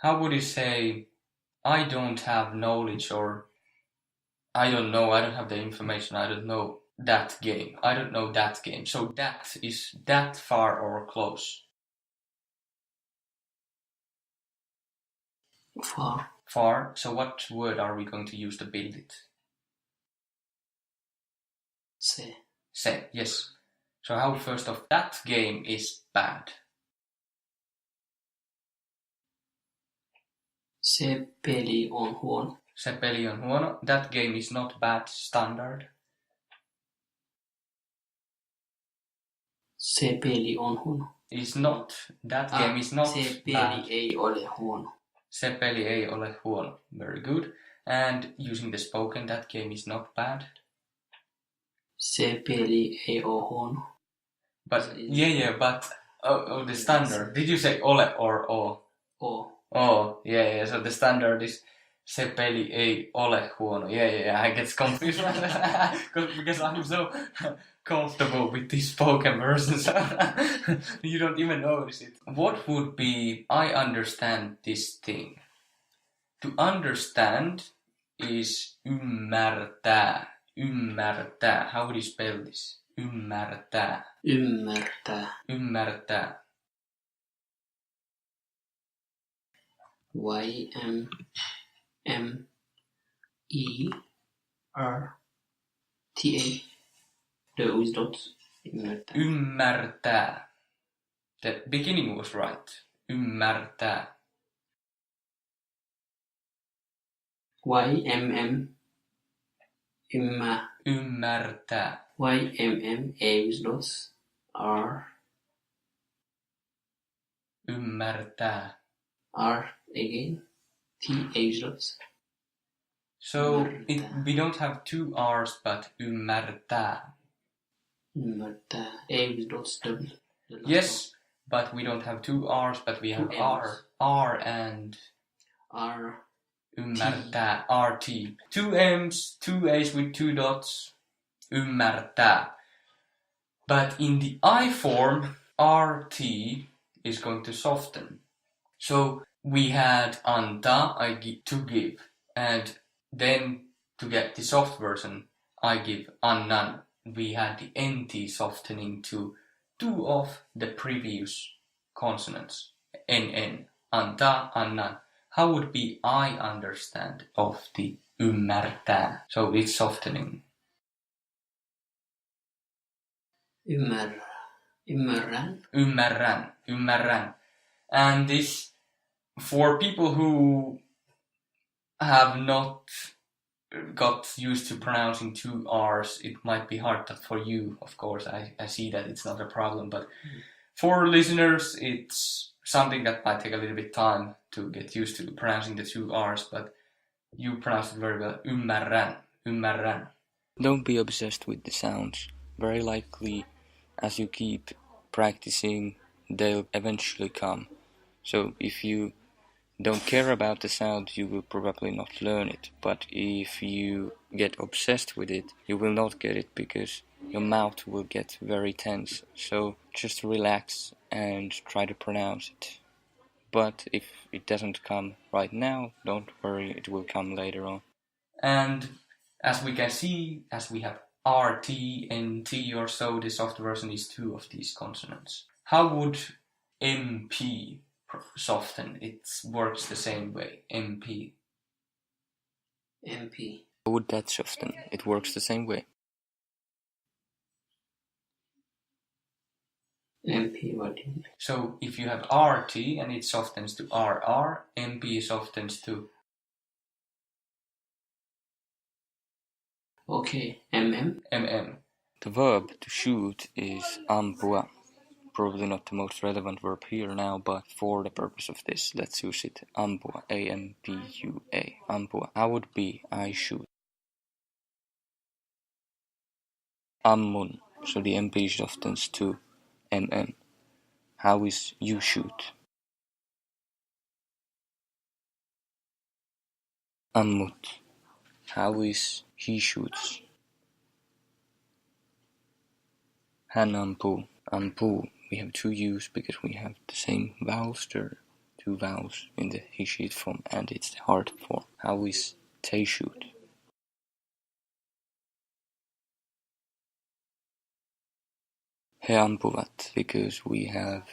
How would you say, I don't have knowledge, or I don't know, I don't have the information, I don't know that game. I don't know that game. So that is that far or close? Far. Far. So what word are we going to use to build it? Se. Se, yes. So how first off, that game is bad? Se peli on huono. Se peli on huono. That game is not bad, standard. Se peli on huono. Is not. That game is not se peli bad. ei ole huono. Se peli ei ole huono. Very good. And using the spoken, that game is not bad. Se peli ei ole huono. But but the standard. Did you say ole or o? O. Oh, yeah. So the standard is se peli ei ole huono. Yeah. I get confused because I'm so comfortable with these spoken versions. You don't even notice it. What would be I understand this thing? To understand is ymmärtää. Ymmärtää. How would you spell this? Ymmärtää. Ymmärtää. Ymmärtää. Y-M-M-E-R-T-A. The with dots. Ymmärtää. Ymmärtää. The beginning was right. Ymmärtää. Y-M-M. Ymmärtää. Y-M-M-A with dots. R. Ymmärtää. R again. T-A with dots. So we don't have two R's, but ymmärtää. Ymmärtää. A with dots double. Yes, but we don't have two R's, but we have R. R and R. Ymmärtää. RT. Two M's, two A's with two dots. Ymmärtää. But in the I form, RT is going to soften. So we had anta, to give. And then to get the soft version, I give annan. We had the NT softening to two of the previous consonants. NN. Anta, annan. How would be I understand of the ymmärtää? So it's softening. Ymmärrän. And this, for people who have not got used to pronouncing two R's, it might be hard. But for you, of course, I see that it's not a problem. But for listeners, it's something that might take a little bit time to get used to pronouncing the two R's, but you pronounced it very well. Ymmärrän. Don't be obsessed with the sounds. Very likely, as you keep practicing, they'll eventually come. So if you don't care about the sound, you will probably not learn it. But if you get obsessed with it, you will not get it because your mouth will get very tense. So just relax and try to pronounce it. But if it doesn't come right now, don't worry, it will come later on. And as we can see, as we have RT and T or so, the soft version is two of these consonants. How would MP soften? It works the same way. MP. How would that soften? It works the same way. MP, what do you mean? So if you have RT and it softens to RR, MP softens to... Okay, MM. MM. The verb to shoot is ampua. Probably not the most relevant verb here now, but for the purpose of this, let's use it. Ampua. A-M-P-U-A. Ampua. How would be I shoot? Ammun. So the MP softens to MM. How is you shoot? Ammut. How is he shoots? Hän ampuu. Ampuu. We have two U's because we have the same vowels to two vowels in the he, she, it form, and it's the hard form. How is they shoot? He ampuvat, because we have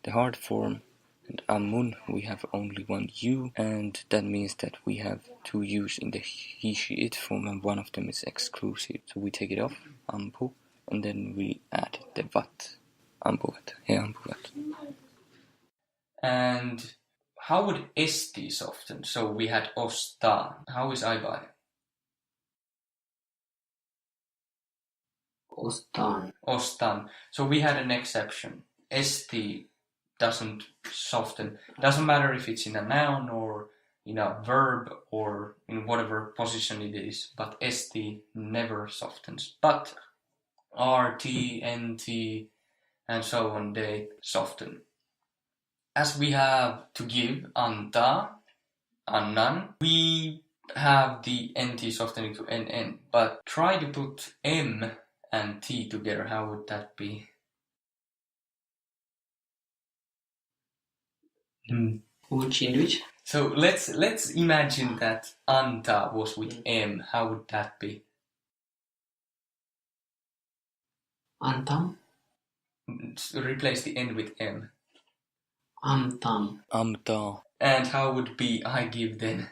the hard form, and ammun we have only one U, and that means that we have two U's in the he, she, it form, and one of them is exclusive. So we take it off, ampu, and then we add the vat, ampuvat, he ampuvat. And how would esti soften? So we had osta. How is I buy? Ostan. Ostan. So we had an exception. Esti doesn't soften. Doesn't matter if it's in a noun or in a verb or in whatever position it is, but esti never softens. But rt, nt, and so on, they soften. As we have to give anta, annan, we have the nt softening to nn, but try to put m and t together. How would that be? Which in which? So let's imagine that anta was with m. How would that be? Antam. Replace the n with m. Amtam. Amta. And how would be I give then?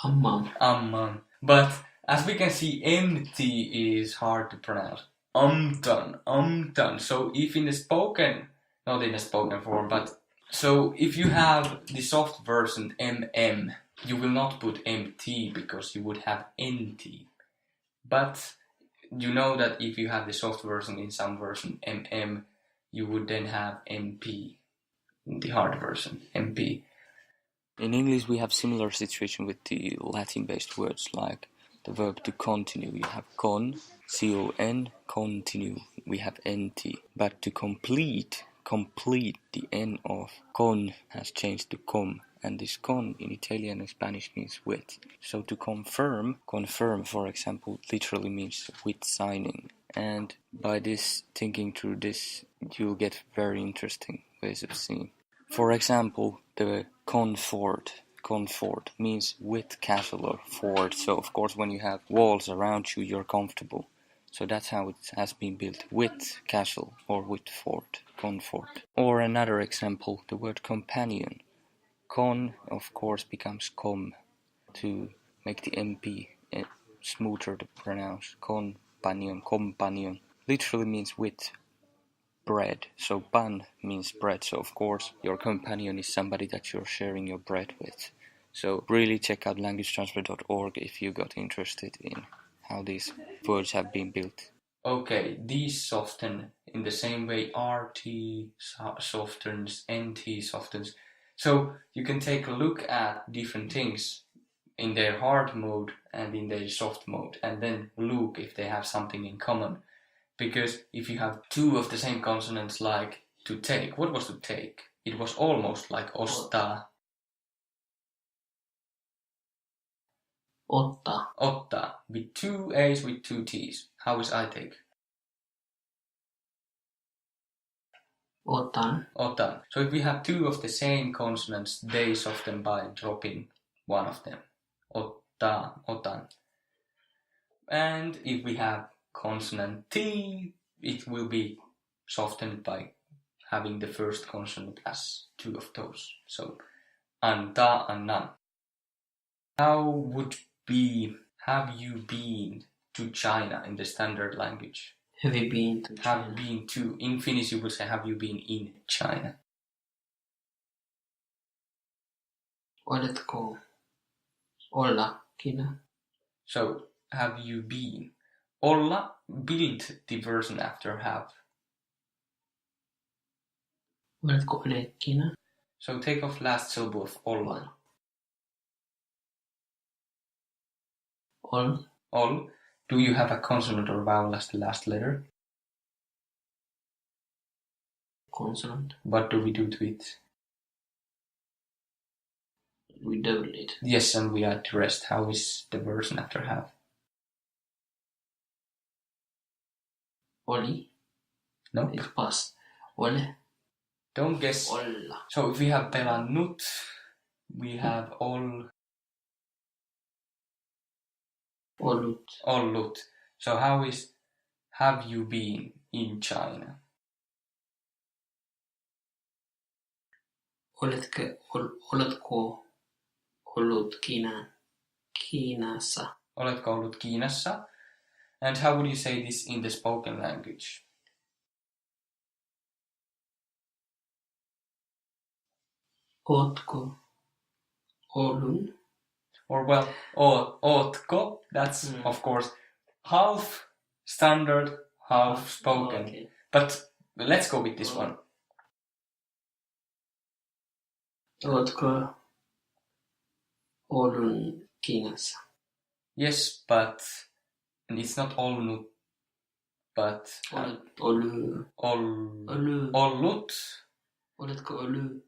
Ammam. Amman. But as we can see, mt is hard to pronounce. Umtan. So if in the spoken, not in the spoken form, but so if you have the soft version mm, you will not put mt because you would have nt. But you know that if you have the soft version in some version mm, you would then have mp in the hard version, mp. In English we have similar situation with the Latin-based words, like the verb to continue. You have con, con, continue. We have nt. But to complete, the n of con has changed to com. And this con in Italian and Spanish means with. So to confirm, for example, literally means with signing. And by this, thinking through this, you'll get very interesting ways of seeing. For example, the comfort means with castle or fort. So of course when you have walls around you, you're comfortable. So that's how it has been built, with castle or with fort, comfort. Or another example, the word companion. Con, of course, becomes com to make the MP smoother to pronounce. Companion. Literally means with bread. So pan means bread. So of course your companion is somebody that you're sharing your bread with. So really check out languagetransfer.org if you got interested in how these words have been built. Okay, these soften in the same way RT softens, NT softens. So you can take a look at different things in their hard mode and in their soft mode, and then look if they have something in common. Because if you have two of the same consonants, like to take, what was to take? It was almost like osta. Otta, with two A's with two T's. How is I take? Otan. So if we have two of the same consonants, they soften by dropping one of them. Otan. And if we have consonant T, it will be softened by having the first consonant as two of those. So anta, annan. How would be have you been to China in the standard language? Have you been to China? Have been to. In Finnish you would say have you been in China? Oletko ollakin? So have you been? Olla, build the version after have. Oletko oletkin? So take off last syllable of olla. Ol. Do you have a consonant or vowel as the last letter? Consonant. What do we do to it? We double it. Yes, and we add the rest. How is the version after have? Oli. Nope. It's past. Ole. Don't guess. Olla. So if we have pelannut, we have ollut. So how is have you been in China? Oletko ollut Kiinassa? Oletko ollut Kiinassa? And how would you say this in the spoken language? Ootko ollut? Or well, ootko, that's of course half standard, half spoken. Okay. But let's go with this one. Ootko ollut Kiinassa? Yes, but it's not olnut, but Ollut. ollut. Oletko ollut?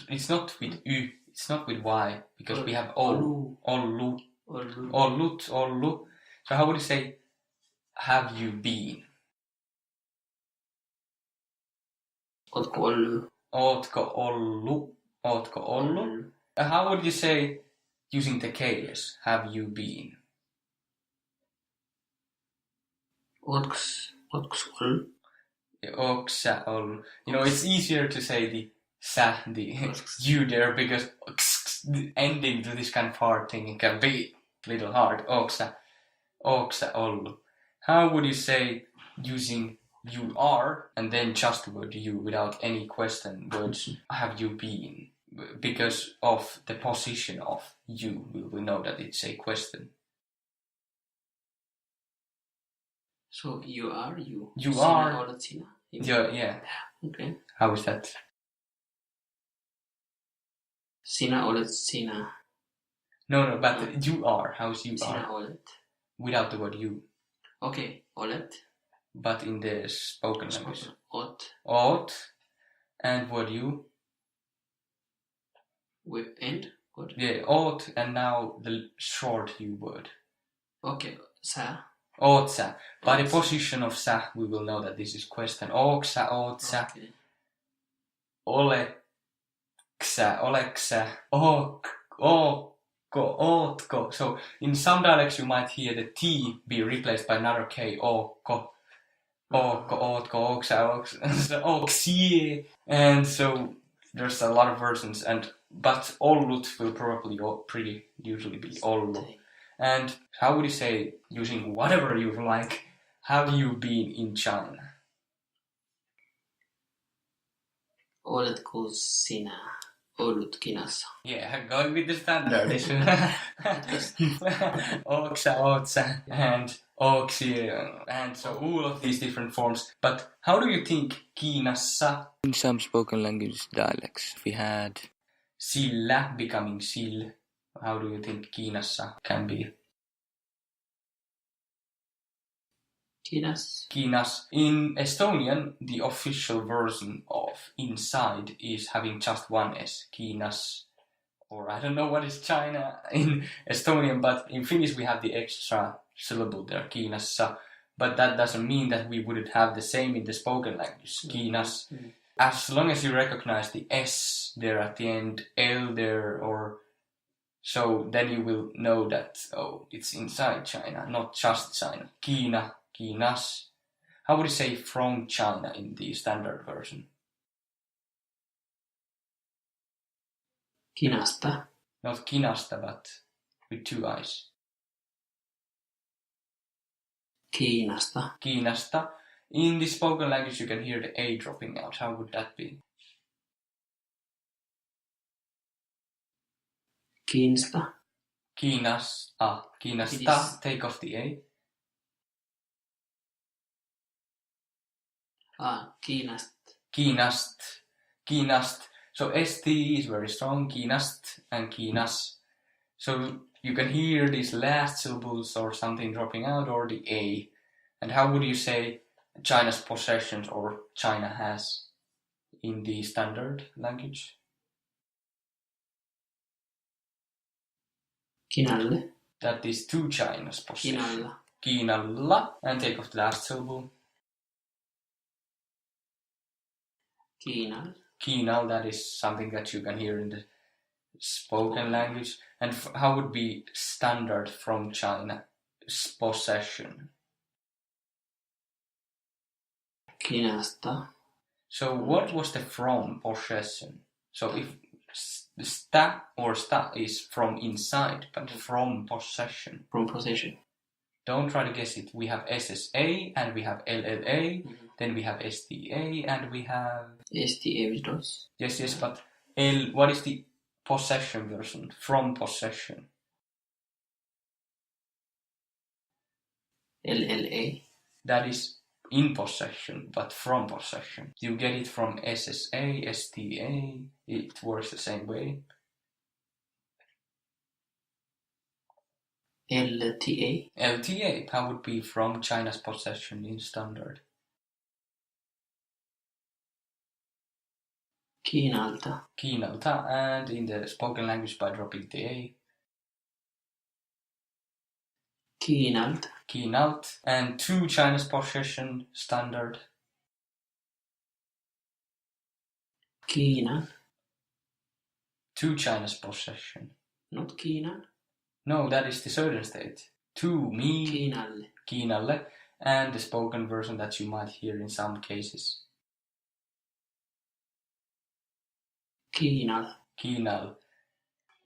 It's not with y, it's not with y, because we have o. Ollu. Ollut. So how would you say, have you been? Ootko ollut? Ootko ollut? How would you say, using the case, have you been? Ootko ollut? Oksä ollut. You know, it's easier to say the sa, the you there, because the ending to this kind of hard thing can be a little hard. Oksä ollut. How would you say, using you are and then just the word you without any question words, have you been? Because of the position of you, we will know that it's a question. So you are you. You Sinä are. olet sinä. Yeah. Okay. How is that? Sinä olet sinä. No, but you are. How's you Sinä are? olet. Without the word you. Okay. Olet. But in the spoken language. Ot. Oot. And word you. With end. What? Yeah, oot, and now the short you word. Okay. Sä. Oot sä. By the position of sä, we will know that this is question. Ooksä, oot sä. Okay. Oleksä, ootko. So in some dialects you might hear the T be replaced by another K, ootko, ootko, ooksie. And so there's a lot of versions, but ollut will probably pretty usually be ollu. And how would you say, using whatever you like, have you been in China? Oletko sinä ollut Kiinassa? Yeah, going with the standard. Oksä, ootsä, and oksi, and so all of these different forms. But how do you think Kiinassa? In some spoken language dialects, we had Sillä becoming sil. How do you think Kiinassa can be? Kiinas. In Estonian, the official version of inside is having just one S. Kiinas. Or I don't know what is China in Estonian, but in Finnish we have the extra syllable there, Kiinassa. But that doesn't mean that we wouldn't have the same in the spoken language, Kiinas. Mm-hmm. As long as you recognize the S there at the end, L there, or so, then you will know that, oh, it's inside China, not just China. Kiina, Kiinas. How would you say from China in the standard version? Kiinasta. Not Kinasta, but with two eyes. Kiinasta. Kiinasta. In the spoken language you can hear the A dropping out. How would that be? Kiinasta. Kiinasta. Kiinasta. Take off the A. Kiinast. Kiinast. So ST is very strong. Kiinast and Kiinas. So you can hear these last syllables or something dropping out, or the A. And how would you say China's possessions or China has in the standard language? Kiinalle. That is two China's possessions. Kiinalla. Kiinalla. And take off the last syllable. Kiinal. Kiinal, that is something that you can hear in the spoken language. And how would be standard from China? Possession. Kinasta. So what was the from possession? So if sta or sta is from inside, but from possession. From possession. Don't try to guess it. We have SSA and we have LLA, then we have STA and we have... STA with dots. Yes, but what is the possession version? From possession. LLA. That is in possession, but from possession. You get it from SSA, STA, it works the same way. LTA. LTA, that would be from China's possession in standard. Kiinalta. Kiinalta, and in the spoken language by dropping the A. Kiinalt. Kiinalt, and to China's possession standard. Kiina. To China's possession. Not Kiina. No, that is the certain state. To me. Kiinalle. Kiinalle, and the spoken version that you might hear in some cases. Kiinal. Kiinal.